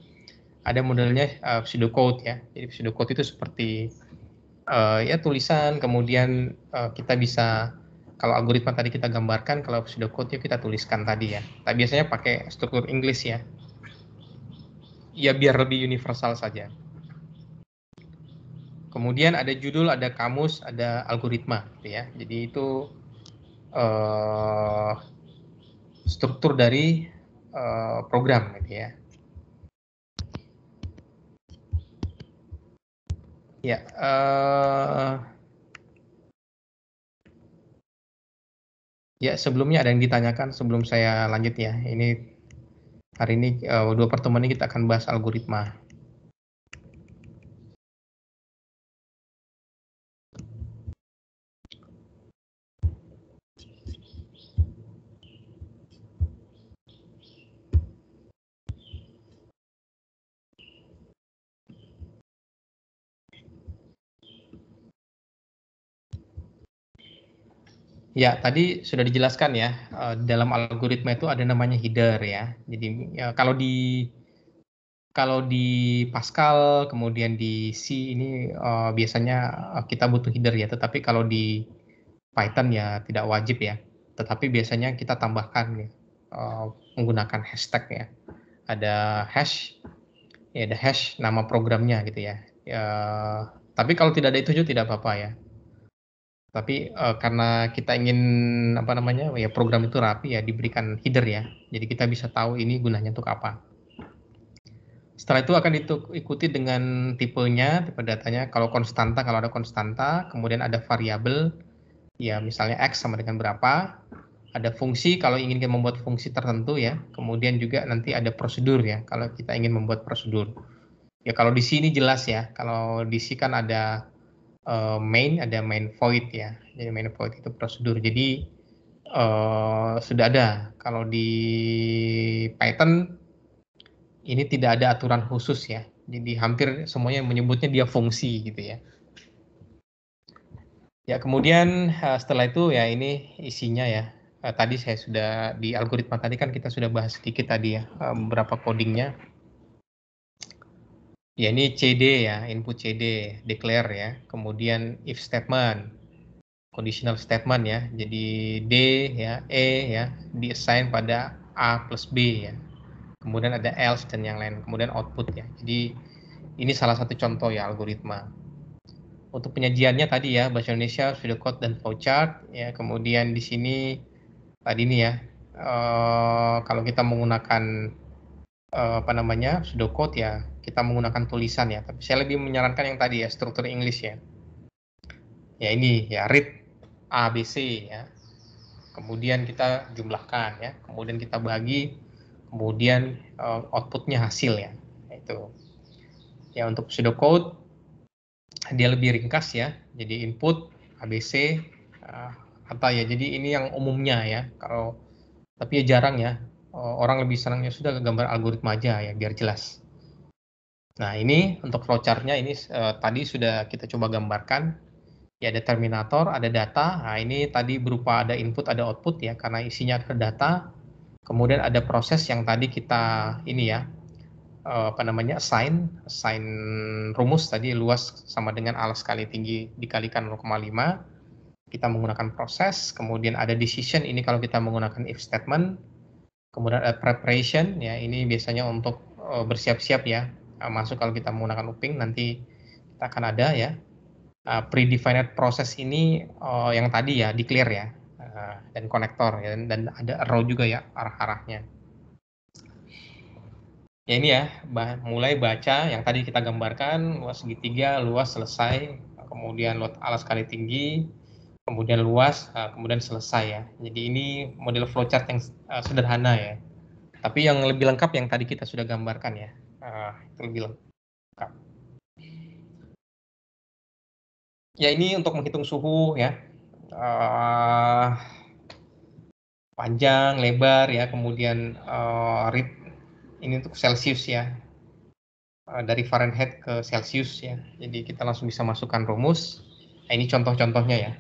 Ada modelnya pseudocode ya, jadi pseudocode itu seperti ya tulisan, kemudian kita bisa, kalau algoritma tadi kita gambarkan, kalau pseudocode ya kita tuliskan tadi ya. Tapi biasanya pakai struktur English ya. Ya biar lebih universal saja. Kemudian ada judul, ada kamus, ada algoritma gitu ya. Jadi itu struktur dari program gitu ya. Ya, ya sebelumnya ada yang ditanyakan sebelum saya lanjut ya. Ini hari ini dua pertemuan ini kita akan bahas algoritma. Ya, tadi sudah dijelaskan ya, dalam algoritma itu ada namanya header ya. Jadi ya, kalau di Pascal, kemudian di C ini biasanya kita butuh header ya, tetapi kalau di Python ya tidak wajib ya. Tetapi biasanya kita tambahkan ya, menggunakan hashtag ya. Ada hash, ya ada hash nama programnya gitu ya. Tapi kalau tidak ada itu juga tidak apa-apa ya. Tapi karena kita ingin apa namanya ya program itu rapi ya, diberikan header ya, jadi kita bisa tahu ini gunanya untuk apa. Setelah itu akan diikuti dengan tipenya, tipe datanya. Kalau konstanta, kalau ada konstanta, kemudian ada variabel ya, misalnya x sama dengan berapa. Ada fungsi kalau ingin membuat fungsi tertentu ya. Kemudian juga nanti ada prosedur ya, kalau kita ingin membuat prosedur. Ya kalau di sini jelas ya, kalau di sini kan ada main, ada main void ya. Jadi main void itu prosedur. Jadi sudah ada. Kalau di Python ini tidak ada aturan khusus ya. Jadi hampir semuanya menyebutnya dia fungsi gitu ya. Ya kemudian setelah itu ya ini isinya ya. Tadi saya sudah di algoritma tadi kan kita sudah bahas sedikit tadi ya, beberapa codingnya. Ya ini CD ya, input CD, declare ya, kemudian if statement, conditional statement ya, jadi D ya, E ya, diassign pada A plus B ya, kemudian ada else dan yang lain, kemudian output ya. Jadi ini salah satu contoh ya algoritma. Untuk penyajiannya tadi ya, bahasa Indonesia, pseudocode dan flowchart ya, kemudian di sini tadi ini ya, kalau kita menggunakan apa namanya pseudocode ya, kita menggunakan tulisan ya, tapi saya lebih menyarankan yang tadi ya, struktur English ya. Ya ini ya, read A, B, C ya. Kemudian kita jumlahkan ya, kemudian kita bagi, kemudian outputnya hasil ya. Itu. Ya untuk pseudocode dia lebih ringkas ya. Jadi input ABC apa ya. Jadi ini yang umumnya ya. Kalau tapi ya jarang ya orang lebih senangnya sudah gambar algoritma aja ya biar jelas. Nah ini untuk flowchart-nya ini tadi sudah kita coba gambarkan. Ya ada terminator, ada data. Nah ini tadi berupa ada input, ada output ya karena isinya ada data. Kemudian ada proses yang tadi kita ini ya assign rumus tadi luas sama dengan alas kali tinggi dikalikan 0,5. Kita menggunakan proses, kemudian ada decision ini kalau kita menggunakan if statement, kemudian ada preparation ya ini biasanya untuk bersiap-siap ya masuk kalau kita menggunakan looping nanti kita akan ada ya predefined proses ini yang tadi ya declare ya dan konektor ya, dan ada arrow juga ya arah-arahnya. Ya ini ya mulai baca yang tadi kita gambarkan luas segitiga, luas selesai, kemudian load alas kali tinggi, kemudian luas, kemudian selesai ya. Jadi ini model flowchart yang sederhana ya. Tapi yang lebih lengkap yang tadi kita sudah gambarkan ya. Itu lebih lengkap. Ya ini untuk menghitung suhu ya. Panjang, lebar ya, kemudian read ini untuk Celsius ya. Dari Fahrenheit ke Celsius ya. Jadi kita langsung bisa masukkan rumus. Nah, ini contoh-contohnya ya.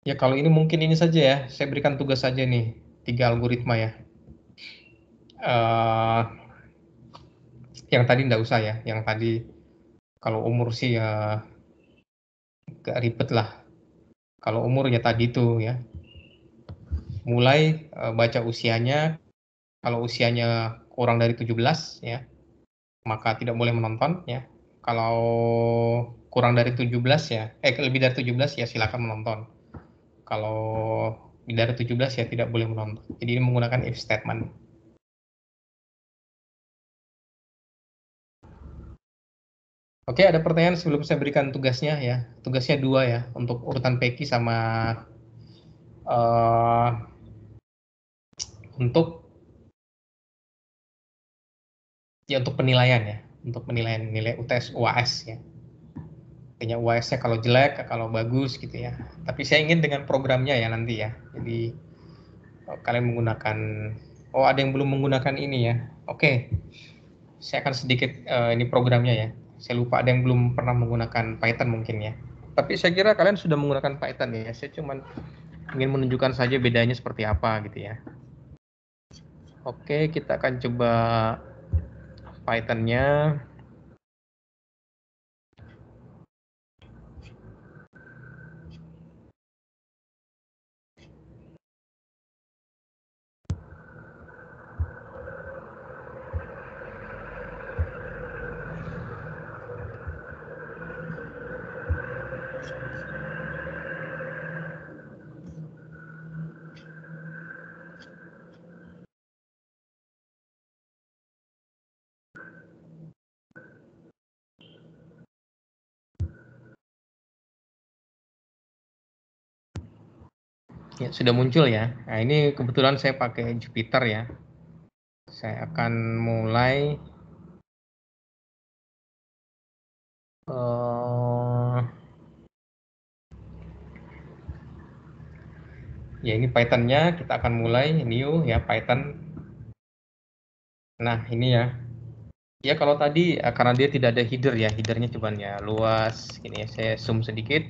Ya kalau ini mungkin ini saja ya. Saya berikan tugas saja nih 3 algoritma ya. Yang tadi enggak usah ya. Yang tadi kalau umur sih ya agak ribet lah. Kalau umur ya tadi itu ya. Mulai baca usianya. Kalau usianya kurang dari 17 ya, maka tidak boleh menonton ya. Kalau kurang dari 17 ya, lebih dari 17 ya silakan menonton. Kalau lebih dari 17 ya tidak boleh menonton. Jadi ini menggunakan if statement. Oke, ada pertanyaan sebelum saya berikan tugasnya ya. Tugasnya 2 ya, untuk urutan Peki sama untuk penilaian ya, untuk penilaian nilai UTS UAS ya. Artinya UAS-nya kalau jelek, kalau bagus gitu ya. Tapi saya ingin dengan programnya ya nanti ya. Jadi kalian menggunakan, ada yang belum menggunakan ini ya. Oke, saya akan sedikit ini programnya ya. Saya lupa ada yang belum pernah menggunakan Python mungkin ya. Tapi saya kira kalian sudah menggunakan Python ya. Saya cuma ingin menunjukkan saja bedanya seperti apa gitu ya. Oke, kita akan coba Python-nya. Ya, sudah muncul ya. Nah, ini kebetulan saya pakai Jupyter ya. Saya akan mulai ya ini Python-nya kita akan mulai new ya Python. Nah, ini ya. Ya kalau tadi karena dia tidak ada header ya, headernya cuman ya luas gini ya. Saya zoom sedikit.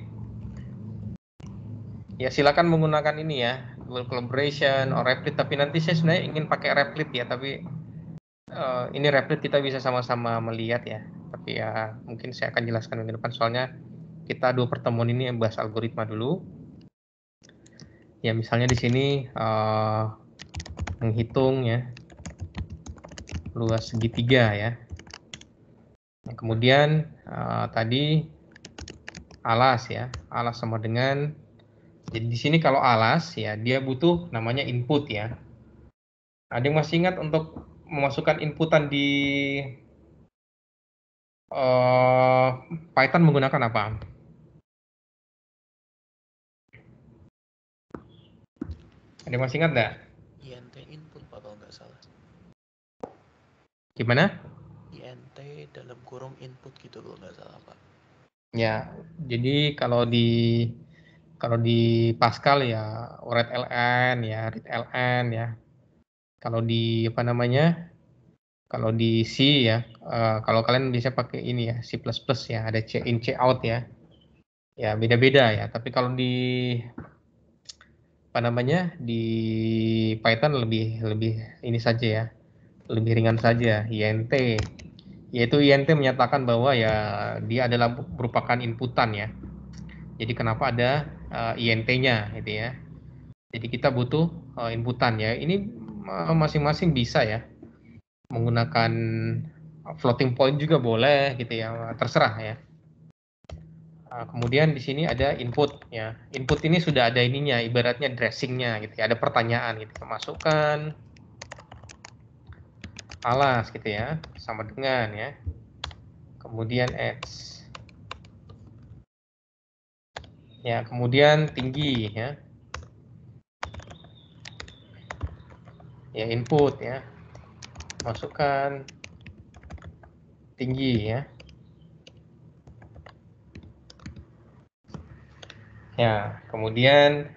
Ya silakan menggunakan ini ya, Google Collaboration or Replit, tapi nanti saya sebenarnya ingin pakai Replit ya, tapi ini Replit kita bisa sama-sama melihat ya. Tapi ya mungkin saya akan jelaskan minggu depan soalnya kita dua pertemuan ini bahas algoritma dulu. Ya misalnya di sini menghitung ya luas segitiga ya. Nah, kemudian tadi alas ya, alas sama dengan, jadi di sini kalau alas ya dia butuh namanya input ya. Ada yang masih ingat untuk memasukkan inputan di Python menggunakan apa? Ada yang masih ingat nggak? INT input Pak kalau nggak salah. Gimana? INT dalam kurung input gitu kalau nggak salah Pak. Ya, jadi kalau Kalau di Pascal ya read ln ya, read ln ya. Kalau di apa namanya? Kalau di C ya, kalau kalian bisa pakai ini ya, C++ ya, ada C in C out ya. Ya beda-beda ya. Tapi kalau di apa namanya? Di Python lebih ini saja ya. Lebih ringan saja, INT. Yaitu INT menyatakan bahwa ya dia adalah merupakan inputan ya. Jadi kenapa ada INT-nya gitu ya. Jadi kita butuh inputan ya. Ini masing-masing bisa ya. Menggunakan floating point juga boleh gitu ya. Terserah ya. Kemudian di sini ada input ya. Input ini sudah ada ininya, ibaratnya dressingnya gitu ya. Ada pertanyaan gitu. Masukkan alas gitu ya. Sama dengan ya. Kemudian edge. Ya, kemudian tinggi ya. Ya, input ya. Masukkan tinggi ya. Ya, kemudian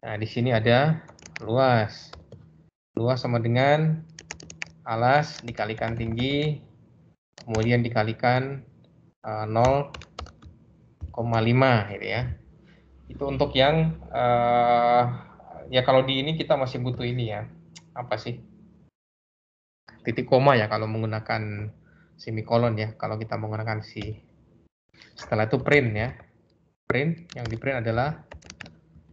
nah di sini ada luas. Luas sama dengan alas dikalikan tinggi, kemudian dikalikan 0,5 gitu ya. Itu untuk yang ya kalau di ini kita masih butuh ini ya. Apa sih? Titik koma ya kalau menggunakan semikolon ya, kalau kita menggunakan si. Setelah itu print ya. Print, yang di print adalah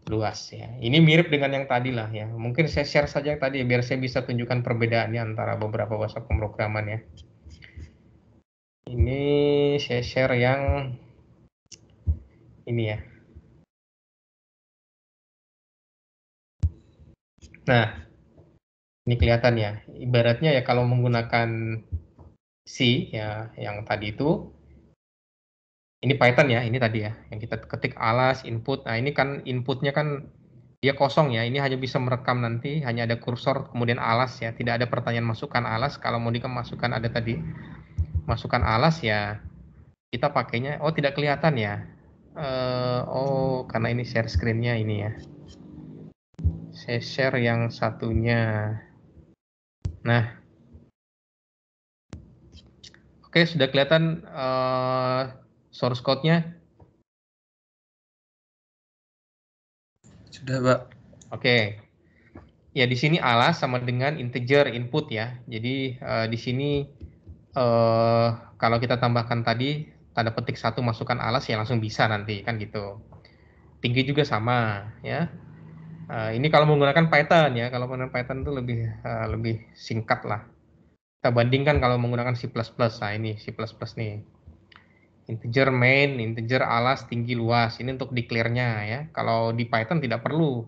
luas ya. Ini mirip dengan yang tadi lah ya. Mungkin saya share saja yang tadi biar saya bisa tunjukkan perbedaannya antara beberapa bahasa pemrograman ya. Ini saya share yang ini ya. Nah, ini kelihatan ya. Ibaratnya ya kalau menggunakan C ya yang tadi itu, ini Python ya, ini tadi ya, yang kita ketik alas input. Nah ini kan inputnya kan dia kosong ya, ini hanya bisa merekam nanti, hanya ada kursor kemudian alas ya, tidak ada pertanyaan masukkan alas. Kalau mau dimasukkan ada tadi masukkan alas ya, kita pakainya, oh tidak kelihatan ya, oh karena ini share screen-nya ini ya, saya share yang satunya. Nah, oke sudah kelihatan source code-nya. Sudah, Pak. Oke. Ya di sini alas sama dengan integer input ya. Jadi di sini kalau kita tambahkan tadi tanda petik 1 masukkan alas ya langsung bisa nanti kan gitu. Tinggi juga sama ya. Ini kalau menggunakan Python ya. Kalau menggunakan Python itu lebih singkat lah. Kita bandingkan kalau menggunakan C++. Nah ini C++ nih. Integer main, integer alas, tinggi, luas. Ini untuk declare-nya ya. Kalau di Python tidak perlu.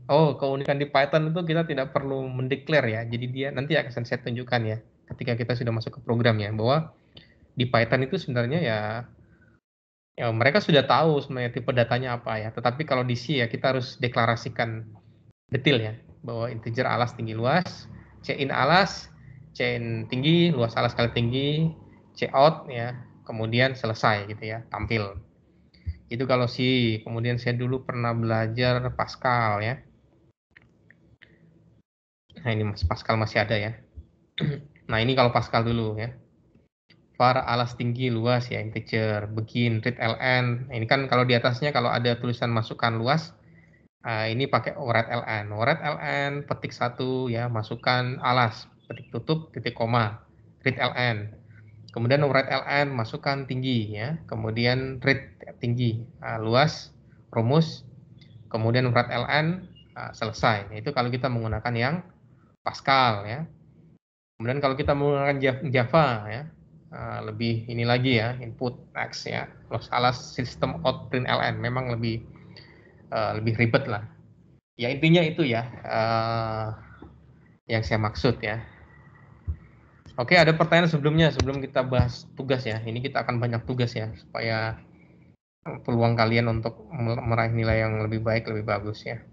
Oh, keunikan di Python itu kita tidak perlu mendeklar ya. Jadi dia nanti akan saya tunjukkan ya ketika kita sudah masuk ke program ya bahwa di Python itu sebenarnya ya mereka sudah tahu sebenarnya tipe datanya apa ya. Tetapi kalau di C ya kita harus deklarasikan detail ya bahwa integer alas tinggi luas, C in alas, C in tinggi, luas alas kali tinggi, C out ya, kemudian selesai gitu ya, tampil. Itu kalau C. Kemudian saya dulu pernah belajar Pascal ya. Nah ini Pascal masih ada ya. Nah ini kalau Pascal dulu ya. Var alas tinggi luas ya integer begin read ln. Ini kan kalau di atasnya kalau ada tulisan masukkan luas, ini pakai read ln. Read ln petik 1 ya masukkan alas petik tutup titik koma read ln. Kemudian read ln masukkan tinggi ya. Kemudian read tinggi luas rumus. Kemudian read ln selesai. Itu kalau kita menggunakan yang Pascal ya. Kemudian kalau kita menggunakan Java ya, lebih ini lagi ya, input X ya, alas sistem out print ln memang lebih ribet lah. Ya intinya itu ya yang saya maksud ya. Oke, ada pertanyaan sebelumnya sebelum kita bahas tugas ya. Ini kita akan banyak tugas ya supaya peluang kalian untuk meraih nilai yang lebih baik lebih bagus ya.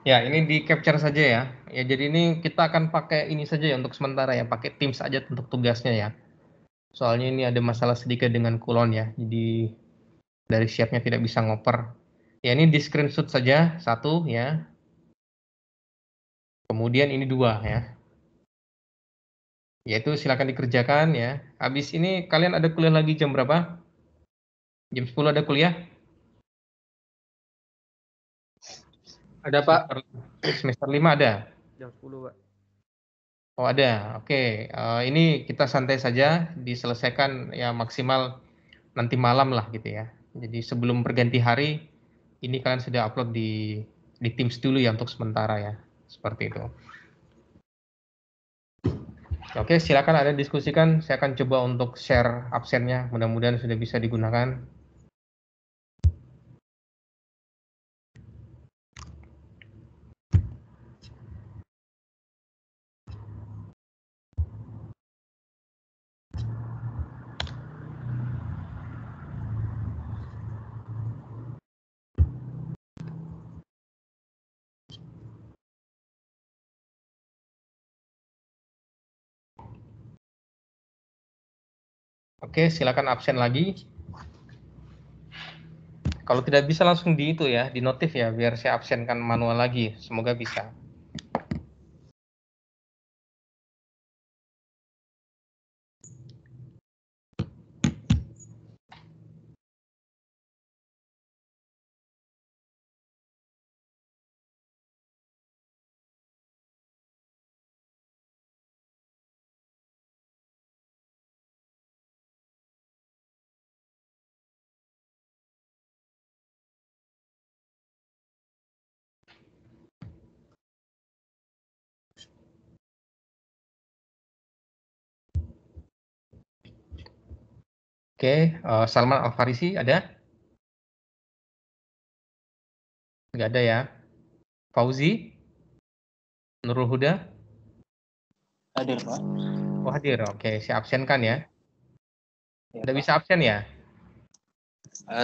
Ya, ini di capture saja ya. Ya, jadi ini kita akan pakai ini saja ya untuk sementara ya, pakai Teams aja untuk tugasnya ya. Soalnya ini ada masalah sedikit dengan kulon ya, jadi dari siapnya tidak bisa ngoper. Ya, ini di screenshot saja, satu ya. Kemudian ini dua ya. Yaitu silakan dikerjakan ya. Habis ini kalian ada kuliah lagi jam berapa? Jam 10 ada kuliah? Ada Pak. Semester 5 ada? Jam 10, Pak. Oh ada, oke. Ini kita santai saja, diselesaikan ya maksimal nanti malam lah gitu ya. Jadi sebelum berganti hari, ini kalian sudah upload di Teams dulu ya untuk sementara ya. Seperti itu. Oke, silakan ada diskusikan. Saya akan coba untuk share absennya. Mudah-mudahan sudah bisa digunakan. Oke, silakan absen lagi. Kalau tidak bisa langsung di itu ya, di notif ya, biar saya absenkan manual lagi. Semoga bisa. Oke, Salman Al-Farisi ada? Nggak ada ya. Fauzi? Nurul Huda? Hadir, Pak. Oh hadir, oke. Saya absenkan ya. Ya, Tidak Pak. bisa absen ya?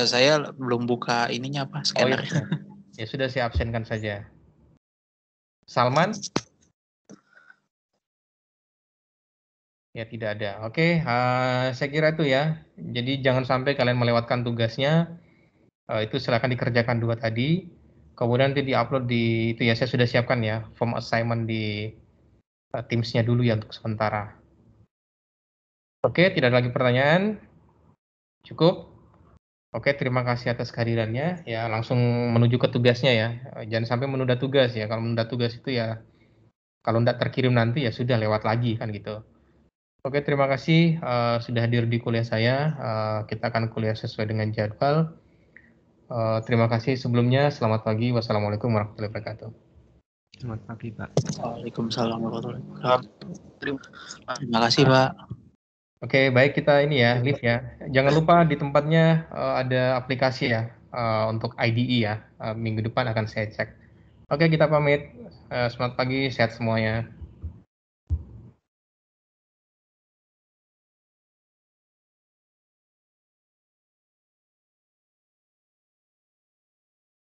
Saya belum buka ininya, Pak, Oh ya scanner. sudah. Ya sudah, saya absenkan saja. Salman? Ya tidak ada. Oke, saya kira itu ya. Jadi jangan sampai kalian melewatkan tugasnya. Itu silakan dikerjakan dua tadi. Kemudian nanti diupload di itu ya, saya sudah siapkan ya form assignment di Teams-nya dulu ya untuk sementara. Oke, tidak ada lagi pertanyaan. Cukup. Oke, terima kasih atas kehadirannya. Ya, langsung menuju ke tugasnya ya. Jangan sampai menunda tugas ya. Kalau menunda tugas itu ya, kalau tidak terkirim nanti ya sudah lewat lagi kan gitu. Oke, terima kasih sudah hadir di kuliah saya. Kita akan kuliah sesuai dengan jadwal. Terima kasih sebelumnya. Selamat pagi. Wassalamualaikum warahmatullahi wabarakatuh. Selamat pagi, Pak. Waalaikumsalam warahmatullahi wabarakatuh. Terima kasih, Pak. Oke, baik kita ini ya, Liv ya. Jangan lupa di tempatnya ada aplikasi ya untuk IDE ya. Minggu depan akan saya cek. Oke, kita pamit. Selamat pagi, sehat semuanya.